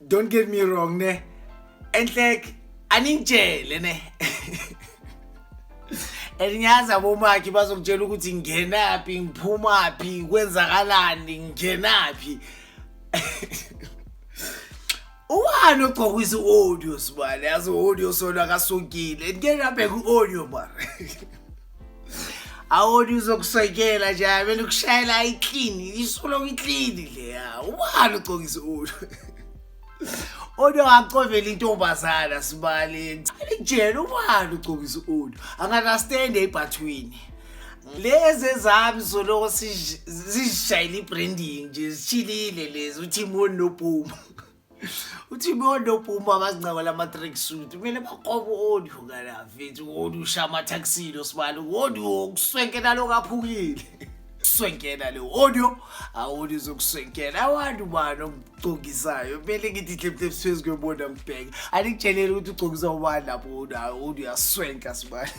don't get me wrong, ne? And like, aningitshele ne. Elinyaza bomakhe bazokutshela ukuthi ngingenaphi ngiphumaphi kwenzakalani ngingenaphi. Uwani ogqokisa audio sibale yazi audio sona kasokile ngingenaphi ku-audio mara. Audio uzokuswekela nje vele ukushayela iclean isolo iclean le ya uwani ogqokisa audio. Audio akuvela intombazana sibale ngitshela ubani ugqokisa audio understand ebhathwini lezi ezami soloko sizishayila ibranding nje sichilile lezi uthi Timon noPuma uthi Timon noPuma abazinqaba lama track suit kumele baqobe audio ngala mfethu audio shama taxilo sibale audio okuswenkela lokaphukile swenkela le audio zokuswenkela abantu bani ogcokisayo vele ngithi hlephle siphezu kwebona ngibheka anikutshela ukuthi ugcokisa ubani lapho audio yaswenka sibani.